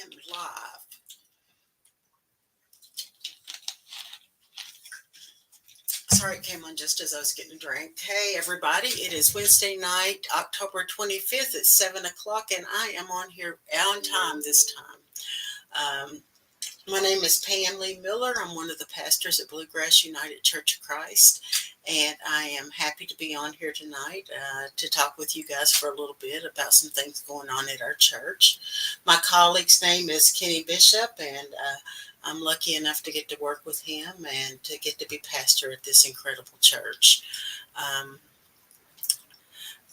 am live. Sorry, it came on just as I was getting a drink. Hey, everybody, it is Wednesday night, October 25th at 7 o'clock, and I am on here on time this time. My name is Pam Lee Miller. I'm one of the pastors at Bluegrass United Church of Christ, and I am happy to be on here tonight to talk with you guys for a little bit about some things going on at our church. My colleague's name is Kenny Bishop, and I'm lucky enough to get to work with him and to get to be pastor at this incredible church. Um,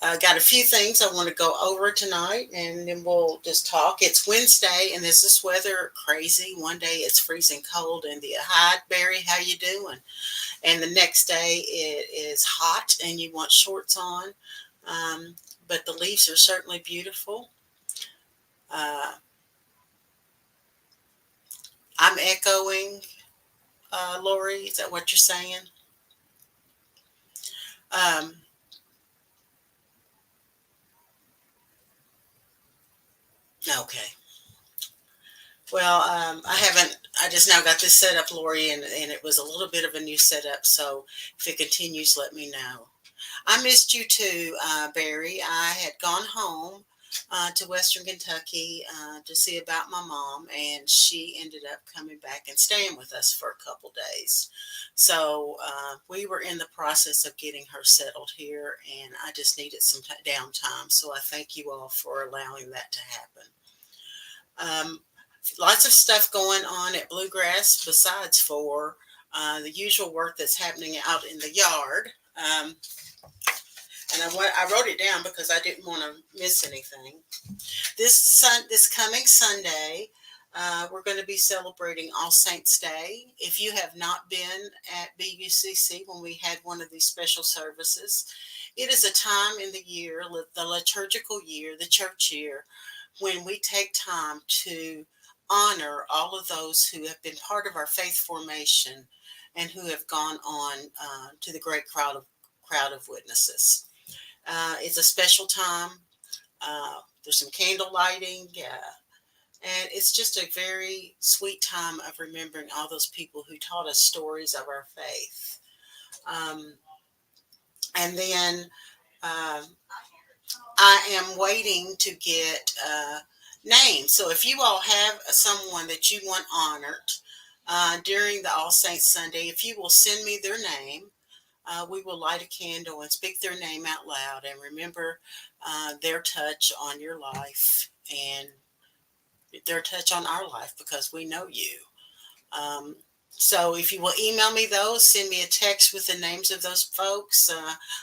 I got a few things I want to go over tonight, and then we'll just talk. It's Wednesday, and is this weather crazy? One day it's freezing cold, and the hi Barry, how you doing? And the next day it is hot, and you want shorts on. But the leaves are certainly beautiful. Uh, I'm echoing, Lori. Is that what you're saying? Um, okay. Well, I haven't. I just now got this set up, Lori, and it was a little bit of a new setup. So if it continues, let me know. I missed you too, Barry. I had gone home to Western Kentucky to see about my mom, and she ended up coming back and staying with us for a couple days. So we were in the process of getting her settled here, and I just needed some downtime. So I thank you all for allowing that to happen. Lots of stuff going on at Bluegrass besides for the usual work that's happening out in the yard. And I wrote it down because I didn't want to miss anything. This coming Sunday, we're going to be celebrating All Saints Day. If you have not been at BUCC when we had one of these special services, it is a time in the year, the liturgical year, the church year, when we take time to honor all of those who have been part of our faith formation and who have gone on to the great crowd of witnesses. It's a special time. There's some candle lighting, and it's just a very sweet time of remembering all those people who taught us stories of our faith. Um, and then uh, I am waiting to get names. So if you all have someone that you want honored during the All Saints Sunday, if you will send me their name, we will light a candle and speak their name out loud and remember their touch on your life and their touch on our life because we know you. Um, so if you will email me those, send me a text with the names of those folks.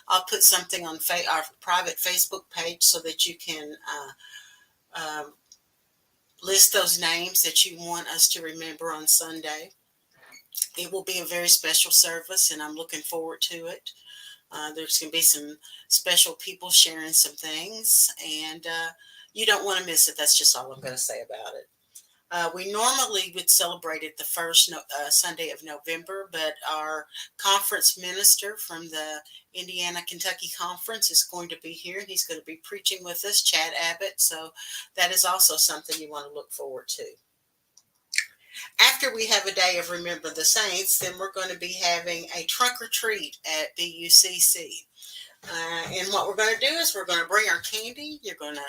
I'll put something on our private Facebook page so that you can list those names that you want us to remember on Sunday. It will be a very special service, and I'm looking forward to it. There's going to be some special people sharing some things, and you don't want to miss it. That's just all I'm going to say about it. We normally would celebrate it the first Sunday of November, but our conference minister from the Indiana Kentucky Conference is going to be here, and he's going to be preaching with us, Chad Abbott. So that is also something you want to look forward to. After we have a day of Remember the Saints, then we're going to be having a trunk or treat at BUCC. And what we're going to do is we're going to bring our candy. You're going to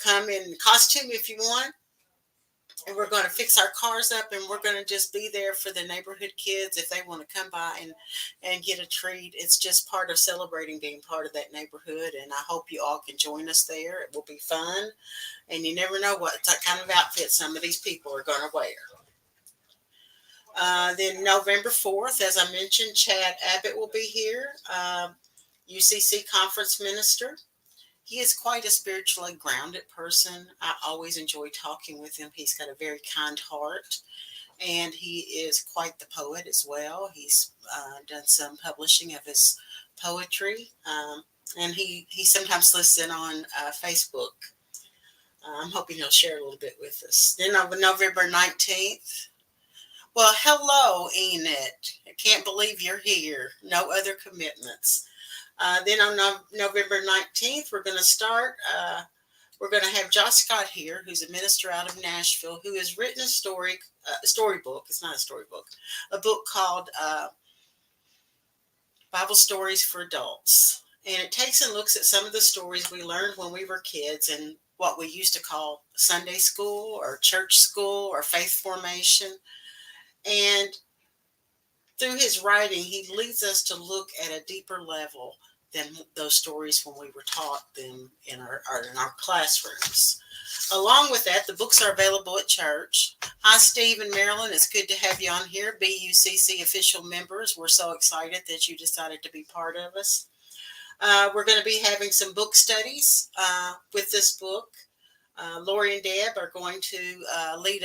come in costume if you want. And we're going to fix our cars up, and we're going to just be there for the neighborhood kids if they want to come by and get a treat. It's just part of celebrating being part of that neighborhood, and I hope you all can join us there. It will be fun, and you never know what kind of outfit some of these people are going to wear. Then November 4th, as I mentioned, Chad Abbott will be here, UCC conference minister. He is quite a spiritually grounded person. I always enjoy talking with him. He's got a very kind heart, and he is quite the poet as well. He's done some publishing of his poetry, and he sometimes listens on Facebook. I'm hoping he'll share a little bit with us. Then on November 19th, well, hello, Enid. I can't believe you're here. No other commitments. Then on November 19th, we're going to start We're going to have Josh Scott here, who's a minister out of Nashville, who has written a storybook. It's not a storybook, a book called Bible Stories for Adults. And it takes and looks at some of the stories we learned when we were kids and what we used to call Sunday school or church school or faith formation. And through his writing, he leads us to look at a deeper level than those stories when we were taught them in our classrooms. Along with that, the books are available at church. Hi, Steve and Marilyn. It's good to have you on here. BUCC official members. We're so excited that you decided to be part of us. We're going to be having some book studies with this book. Lori and Deb are going to lead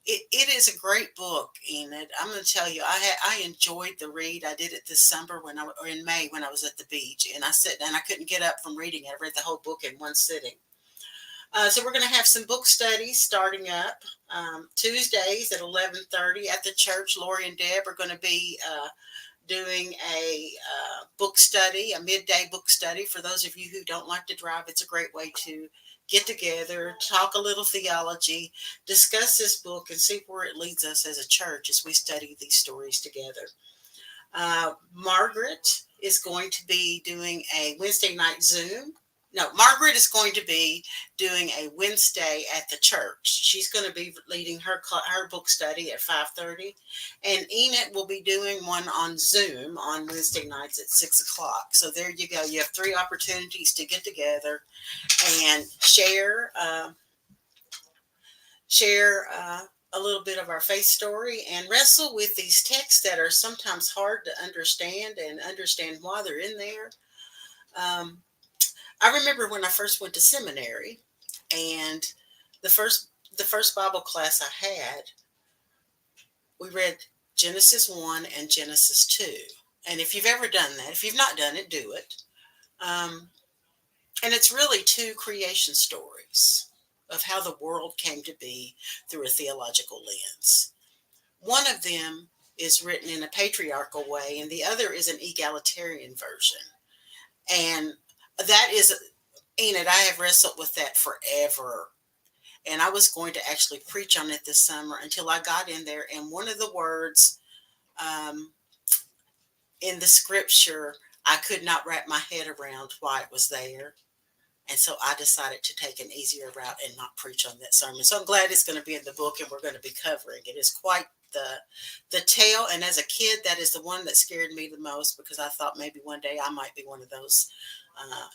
it is a great book, Enid. I'm going to tell you, I enjoyed the read. I did it this summer or in May when I was at the beach, and I sat down. I couldn't get up from reading it. I read the whole book in one sitting. So we're going to have some book studies starting up Tuesdays at 11:30 at the church. Lori and Deb are going to be doing a book study, a midday book study. For those of you who don't like to drive, it's a great way to get together, talk a little theology, discuss this book, and see where it leads us as a church as we study these stories together. Margaret is going to be doing a Wednesday night Zoom. No, Margaret is going to be doing a Wednesday at the church. She's going to be leading her book study at 5:30. And Enid will be doing one on Zoom on Wednesday nights at 6 o'clock. So there you go. You have 3 opportunities to get together and share a little bit of our faith story and wrestle with these texts that are sometimes hard to understand and understand why they're in there. I remember when I first went to seminary, and the first Bible class I had, we read Genesis 1 and Genesis 2. And if you've ever done that, if you've not done it, do it. And it's really 2 creation stories of how the world came to be through a theological lens. One of them is written in a patriarchal way, and the other is an egalitarian version. And that is, Enid, I have wrestled with that forever. And I was going to actually preach on it this summer until I got in there. And one of the words in the scripture, I could not wrap my head around why it was there. And so I decided to take an easier route and not preach on that sermon. So I'm glad it's going to be in the book and we're going to be covering it. It's quite the tale. And as a kid, that is the one that scared me the most, because I thought maybe one day I might be one of those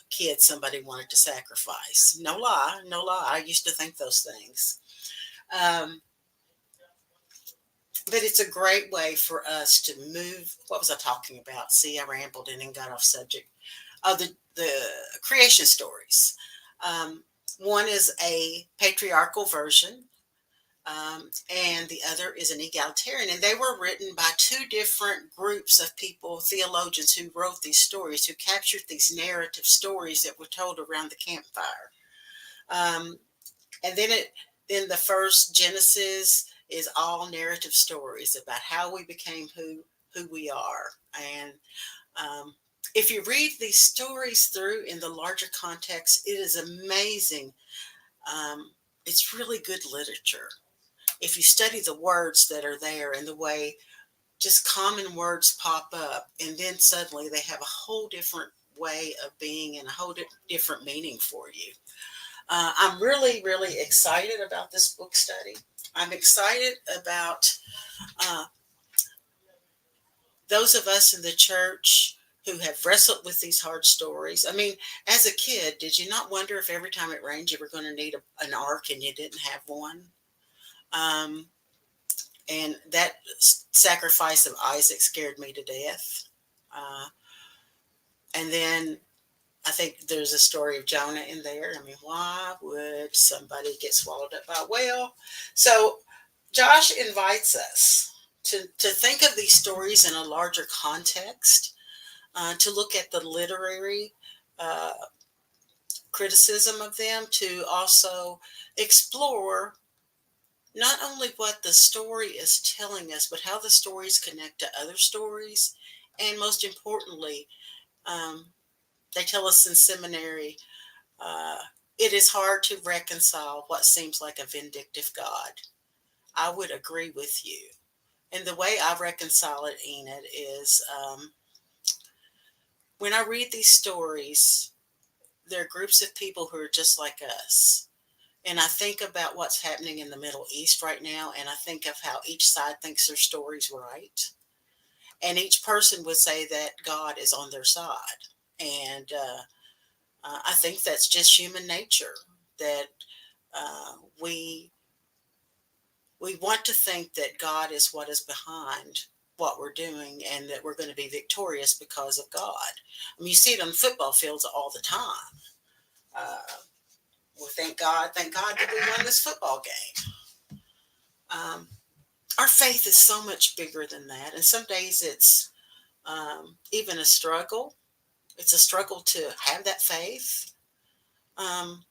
kids somebody wanted to sacrifice. No lie. I used to think those things. But it's a great way for us to move. What was I talking about? See, I rambled in and got off subject. Oh, the creation stories. One is a patriarchal version, and the other is an egalitarian. And they were written by 2 different groups of people, theologians, who wrote these stories, who captured these narrative stories that were told around the campfire. And then the first Genesis is all narrative stories about how we became who we are. And if you read these stories through in the larger context, it is amazing. It's really good literature. If you study the words that are there and the way just common words pop up, and then suddenly they have a whole different way of being and a whole different meaning for you. I'm really, really excited about this book study. I'm excited about those of us in the church who have wrestled with these hard stories. I mean, as a kid, did you not wonder if every time it rained you were going to need an ark and you didn't have one? And that sacrifice of Isaac scared me to death. And then I think there's a story of Jonah in there. I mean, why would somebody get swallowed up by a whale? So Josh invites us to think of these stories in a larger context, to look at the literary criticism of them, to also explore not only what the story is telling us, but how the stories connect to other stories. And most importantly, they tell us in seminary, it is hard to reconcile what seems like a vindictive God. I would agree with you. And the way I reconcile it, Enid, is when I read these stories, there are groups of people who are just like us. And I think about what's happening in the Middle East right now, and I think of how each side thinks their story's right. And each person would say that God is on their side. And I think that's just human nature, that uh, we we want to think that God is what is behind what we're doing and that we're going to be victorious because of God. I mean, you see it on football fields all the time. Well, thank God that we won this football game. Um, our faith is so much bigger than that. And some days it's even a struggle. It's a struggle to have that faith. Um,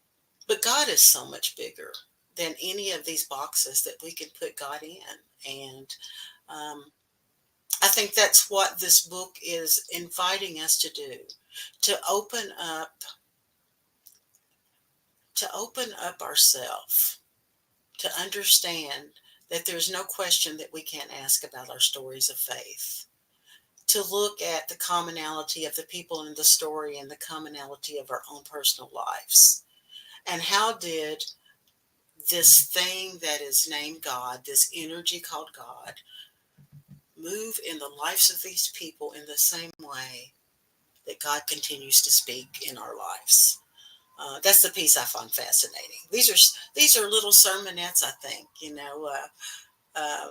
but God is so much bigger than any of these boxes that we can put God in. And um, I think that's what this book is inviting us to do, to open up ourselves, to understand that there's no question that we can't ask about our stories of faith, to look at the commonality of the people in the story and the commonality of our own personal lives. And how did this thing that is named God, this energy called God, move in the lives of these people in the same way that God continues to speak in our lives? That's the piece I find fascinating. These are little sermonettes. I think uh,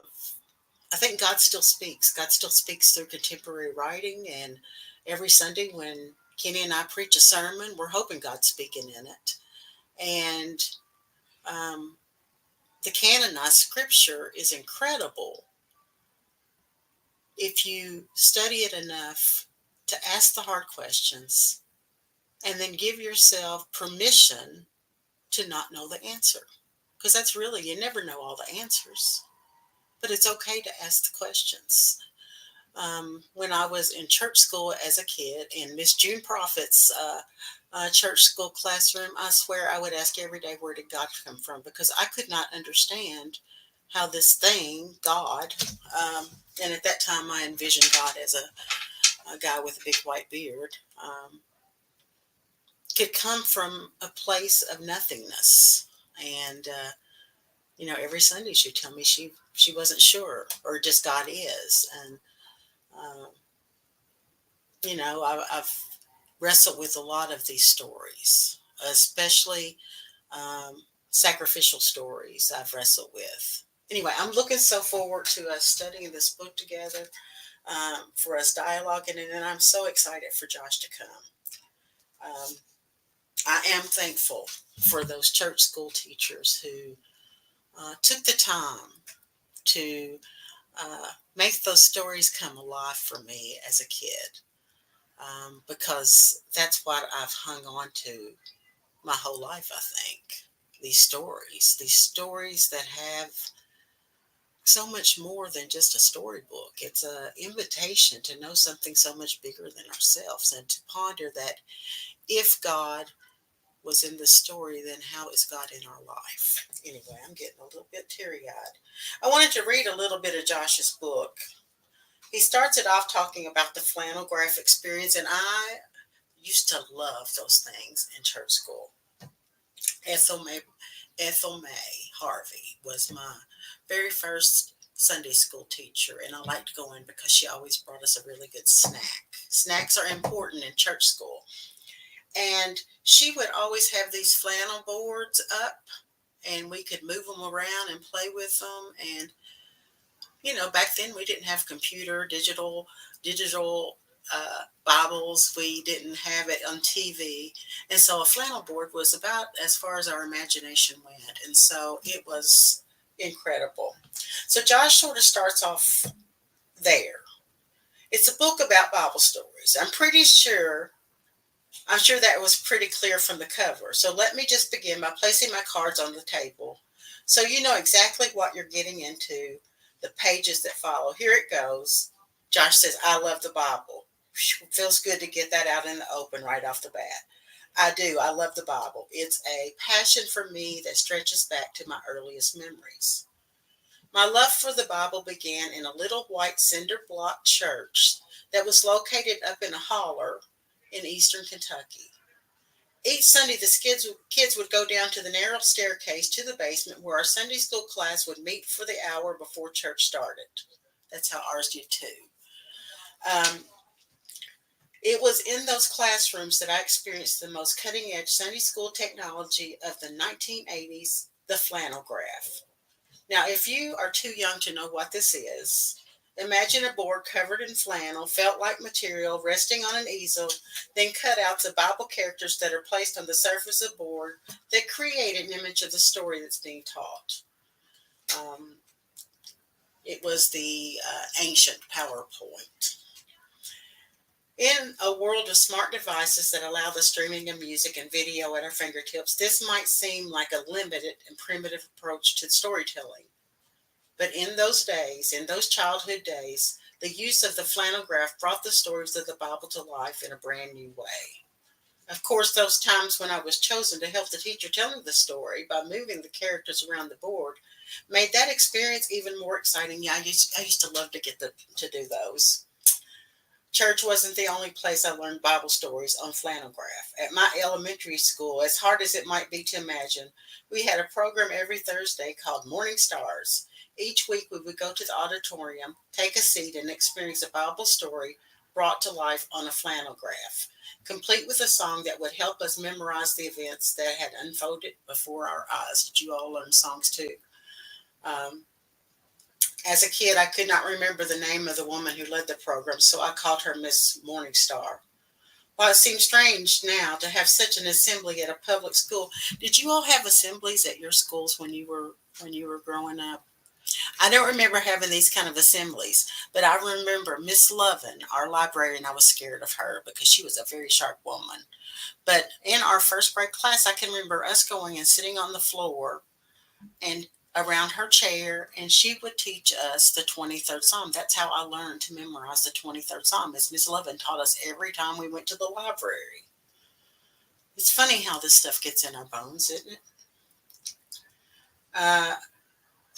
I think God still speaks. God still speaks through contemporary writing, and every Sunday when Kenny and I preach a sermon, we're hoping God's speaking in it. And um, the canonized scripture is incredible if you study it enough to ask the hard questions and then give yourself permission to not know the answer. Because that's really, you never know all the answers, but it's okay to ask the questions. When I was in church school as a kid in Miss June Prophet's church school classroom, I swear I would ask every day, where did God come from? Because I could not understand how this thing, God, and at that time I envisioned God as a guy with a big white beard, could come from a place of nothingness. And every Sunday she'd tell me she wasn't sure, or just God is. And um, I've wrestled with a lot of these stories, especially sacrificial stories I've wrestled with. Anyway, I'm looking so forward to us studying this book together, for us dialoguing, and then I'm so excited for Josh to come. I am thankful for those church school teachers who took the time to make those stories come alive for me as a kid, because that's what I've hung on to my whole life, I think. These stories that have so much more than just a storybook. It's an invitation to know something so much bigger than ourselves, and to ponder that if God was in the story, then how is God in our life? Anyway, I'm getting a little bit teary-eyed. I wanted to read a little bit of Josh's book. He starts it off talking about the flannel graph experience, and I used to love those things in church school. Ethel May Harvey was my very first Sunday school teacher, and I liked going because she always brought us a really good snack. Snacks are important in church school. And she would always have these flannel boards up, and we could move them around and play with them. And back then we didn't have digital Bibles. We didn't have it on TV, and so a flannel board was about as far as our imagination went. And so it was incredible. So Josh sort of starts off there. It's a book about Bible stories. I'm sure that was pretty clear from the cover. So let me just begin by placing my cards on the table so you know exactly what you're getting into. The pages that follow. Here it goes. Josh says, I love the Bible. Feels good to get that out in the open right off the bat. I do. I love the Bible. It's a passion for me that stretches back to my earliest memories. My love for the Bible began in a little white cinder block church that was located up in a holler in eastern Kentucky. Each Sunday, the kids would go down to the narrow staircase to the basement where our Sunday school class would meet for the hour before church started. That's how ours did too. Um, it was in those classrooms that I experienced the most cutting edge Sunday school technology of the 1980s, the flannel graph. Now, if you are too young to know what this is, imagine a board covered in flannel, felt like material, resting on an easel, then cutouts of Bible characters that are placed on the surface of the board that create an image of the story that's being taught. Um, it was the ancient PowerPoint. In a world of smart devices that allow the streaming of music and video at our fingertips, this might seem like a limited and primitive approach to storytelling. But in those days, in those childhood days, the use of the flannel graph brought the stories of the Bible to life in a brand new way. Of course, those times when I was chosen to help the teacher telling the story by moving the characters around the board made that experience even more exciting. Yeah, I used to love to to do those. Church wasn't the only place I learned Bible stories on flannel graph. At my elementary school, as hard as it might be to imagine, we had a program every Thursday called Morning Stars. Each week we would go to the auditorium, take a seat, and experience a Bible story brought to life on a flannel graph, complete with a song that would help us memorize the events that had unfolded before our eyes. Did you all learn songs too? Um, as a kid, I could not remember the name of the woman who led the program, so I called her Miss Morningstar. While it seems strange now to have such an assembly at a public school, did you all have assemblies at your schools when you were growing up? I don't remember having these kind of assemblies, but I remember Miss Lovin, our librarian. I was scared of her because she was a very sharp woman. But in our first grade class, I can remember us going and sitting on the floor and around her chair, and she would teach us the 23rd Psalm. That's how I learned to memorize the 23rd Psalm, as Miss Lovin taught us every time we went to the library. It's funny how this stuff gets in our bones, isn't it? Uh,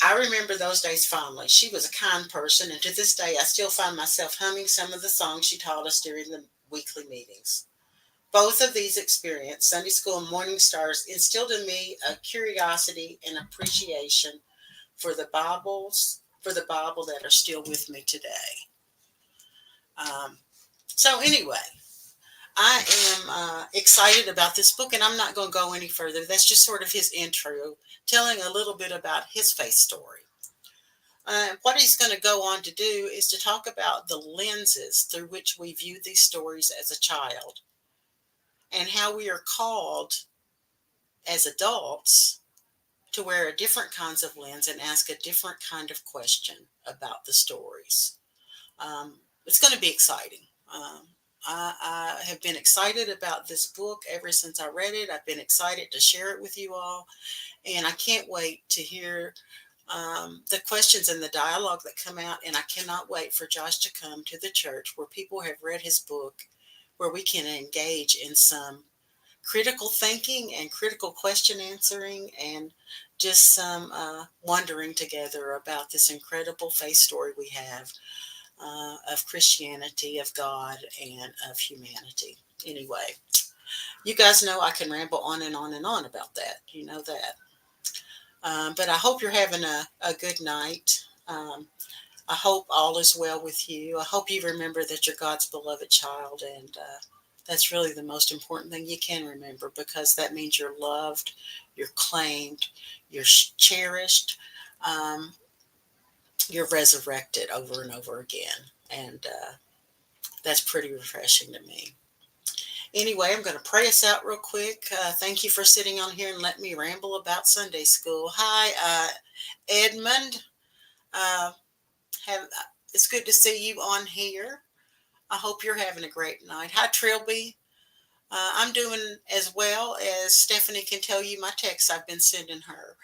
I remember those days fondly. She was a kind person, and to this day, I still find myself humming some of the songs she taught us during the weekly meetings. Both of these experiences, Sunday school and Morning Stars, instilled in me a curiosity and appreciation for the Bible that are still with me today. Um, so anyway, I am excited about this book, and I'm not going to go any further. That's just sort of his intro, telling a little bit about his faith story. What he's going to go on to do is to talk about the lenses through which we view these stories as a child, and how we are called as adults to wear a different kinds of lens and ask a different kind of question about the stories. It's going to be exciting. I have been excited about this book ever since I read it. I've been excited to share it with you all, and I can't wait to hear the questions and the dialogue that come out. And I cannot wait for Josh to come to the church where people have read his book, where we can engage in some critical thinking and critical question answering, and just some wondering together about this incredible faith story we have of Christianity, of God, and of humanity. Anyway, you guys know I can ramble on and on and on about that. You know that. But I hope you're having a good night. I hope all is well with you. I hope you remember that you're God's beloved child, and that's really the most important thing you can remember, because that means you're loved, you're claimed, you're cherished, um, you're resurrected over and over again. And that's pretty refreshing to me. Anyway, I'm going to pray us out real quick. Thank you for sitting on here and let me ramble about Sunday school. Hi, Edmund. Uh, it's good to see you on here. I hope you're having a great night. Hi, Trilby. I'm doing as well as Stephanie can tell you my texts I've been sending her.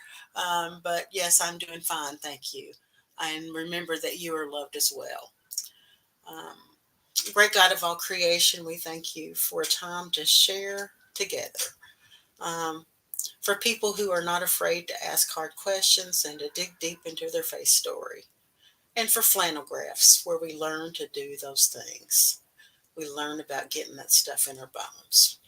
But yes, I'm doing fine. Thank you. And remember that you are loved as well. Um, Great God of all creation, we thank you for a time to share together. Um, for people who are not afraid to ask hard questions and to dig deep into their faith story. And for flannel graphs, where we learn to do those things. We learn about getting that stuff in our bones.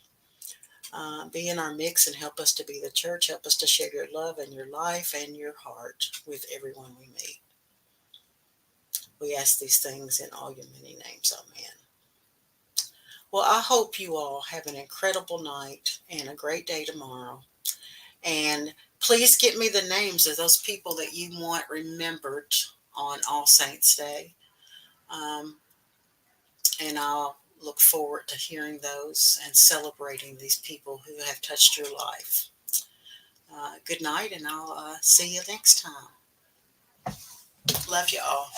Be in our mix and help us to be the church. Help us to share your love and your life and your heart with everyone we meet. We ask these things in all your many names. Amen. Well, I hope you all have an incredible night and a great day tomorrow. And please get me the names of those people that you want remembered on All Saints Day. Um, and I'll look forward to hearing those and celebrating these people who have touched your life. Good night, and I'll see you next time. Love you all.